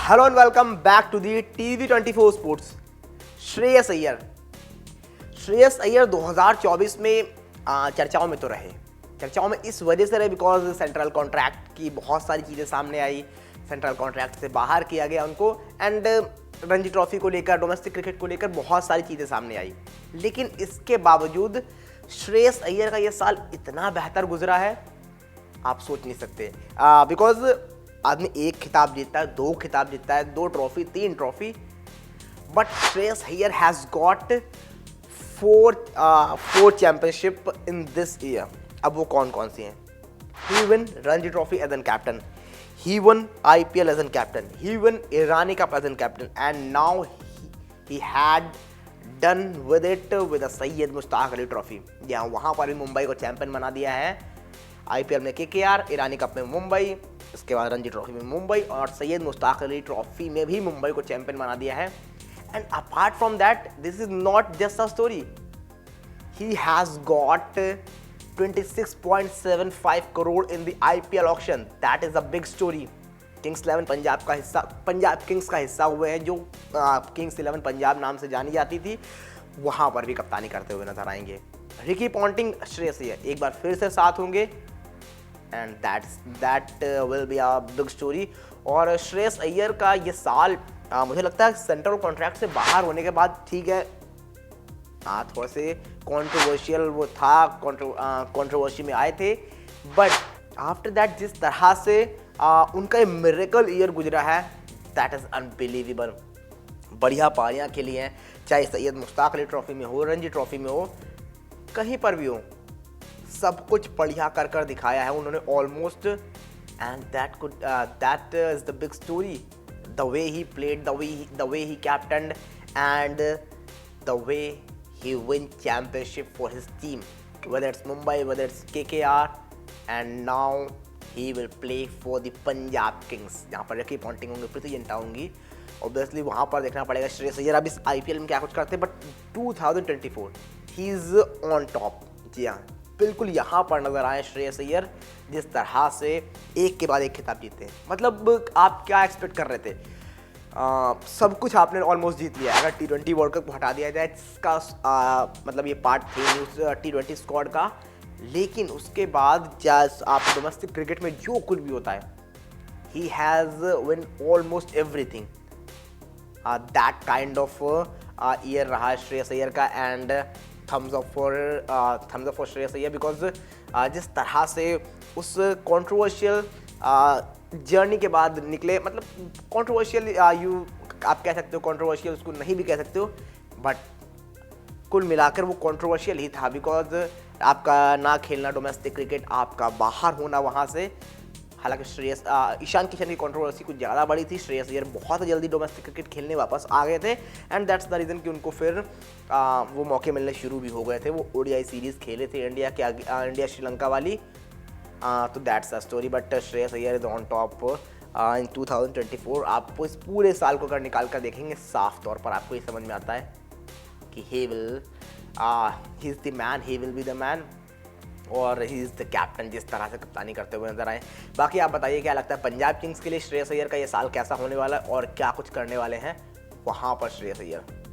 Hello and welcome back to the TV24 sports. Shreyas Iyer 2024 में चर्चाओं में तो रहे। चर्चाओं में इस वजह से रहे बिकॉज सेंट्रल कॉन्ट्रैक्ट की बहुत सारी चीज़ें सामने आई। सेंट्रल कॉन्ट्रैक्ट से बाहर किया गया उनको एंड रणजी ट्रॉफी को लेकर, डोमेस्टिक क्रिकेट को लेकर बहुत सारी चीज़ें सामने आई। लेकिन इसके बावजूद श्रेयस अय्यर का ये साल इतना बेहतर गुजरा है, आप सोच नहीं सकते। बिकॉज आदमी एक खिताब जीतता है, दो खिताब जीतता है, 2 trophy, 3 trophy, but Shreyas Iyer has got 4 championship in this year. अब वो कौन कौन सी हैं? He win Ranji trophy as an captain, he won IPL as an captain, he won Irani cup as an captain and now he had done with it with Syed Mushtaq Ali trophy. यहाँ वहाँ पर भी मुंबई को चैंपियन बना दिया है। IPL में KKR, ईरानी कप में मुंबई, इसके बाद रणजी ट्रॉफी में मुंबई और सैयद मुश्ताक अली ट्रॉफी में भी मुंबई को चैंपियन बना दिया है। And apart from that, this is not just a story, he has got 26.75 crore in the IPL auction. That is a big story. Kings 11 Punjab का हिस्सा, पंजाब किंग्स का हिस्सा हुए हैं, जो किंग्स 11 पंजाब नाम से जानी जाती थी, वहां पर भी कप्तानी करते हुए नजर आएंगे। रिकी पॉन्टिंग, श्रेयस अय्यर एक बार फिर से साथ होंगे and that will be a big story. और श्रेयस अय्यर का ये साल मुझे लगता है सेंट्रल कॉन्ट्रैक्ट से बाहर होने के बाद, ठीक है, थोड़ा से कंट्रोवर्शियल वो था, कंट्रोवर्सी में आए थे, बट आफ्टर दैट जिस तरह से उनका ये मिरेकल ईयर गुजरा है, दैट इज अनबिलीवेबल। बढ़िया पारियां खेली हैं, चाहे सैयद मुश्ताक अली ट्रॉफी में हो, रणजी ट्रॉफी में हो, कहीं पर भी हो, सब कुछ बढ़िया कर कर दिखाया है उन्होंने almost. And that is the big story, the way he played, the way he captained and the way he win championship for his team, whether it's Mumbai, whether it's KKR, and now he will play for the Punjab Kings, जहाँ पर Ricky Ponting होंगे, प्रीति जिंटा होंगी। Obviously वहाँ पर देखना पड़ेगा श्रेयस अय्यर अब इस IPL में क्या कुछ करते हैं, but 2024 he is on top. जी हाँ, बिल्कुल यहाँ पर नजर आए श्रेयस अय्यर, जिस तरह से एक के बाद एक खिताब जीते हैं। मतलब आप क्या एक्सपेक्ट कर रहे थे? सब कुछ आपने ऑलमोस्ट जीत लिया। अगर T20 वर्ल्ड कप को हटा दिया जाए, इसका मतलब ये पार्ट थे न्यूज़ T20 स्क्वाड का, लेकिन उसके बाद आप डोमेस्टिक क्रिकेट में जो कुछ भी होता है, he has win almost everything. That kind of year रहा है श्रेयस अय्यर का and thumbs up for Shreyas Iyer because जिस तरह से उस कंट्रोवर्शियल जर्नी के बाद निकले, मतलब कंट्रोवर्शियल आप कह सकते हो, कंट्रोवर्शियल उसको नहीं भी कह सकते हो, बट कुल मिलाकर वो कंट्रोवर्शियल ही था बिकॉज आपका ना खेलना डोमेस्टिक क्रिकेट, आपका बाहर होना वहाँ से। हालांकि ईशान किशन की कंट्रोवर्सी कुछ ज़्यादा बड़ी थी, श्रेयस अय्यर बहुत जल्दी डोमेस्टिक क्रिकेट खेलने वापस आ गए थे एंड दैट्स द रीज़न कि उनको फिर वो मौके मिलने शुरू भी हो गए थे। वो ODI सीरीज़ खेले थे इंडिया श्रीलंका वाली, तो that's the story. But Shreyas Iyer is on top in 2024। आपको इस पूरे साल को अगर निकाल कर देखेंगे, साफ तौर पर आपको ये समझ में आता है कि he is the man, he will be the man, और ही इज़ द कैप्टन, जिस तरह से कप्तानी करते हुए नजर आए। बाकी आप बताइए क्या लगता है पंजाब किंग्स के लिए श्रेयस अय्यर का ये साल कैसा होने वाला है और क्या कुछ करने वाले हैं वहाँ पर श्रेयस अय्यर?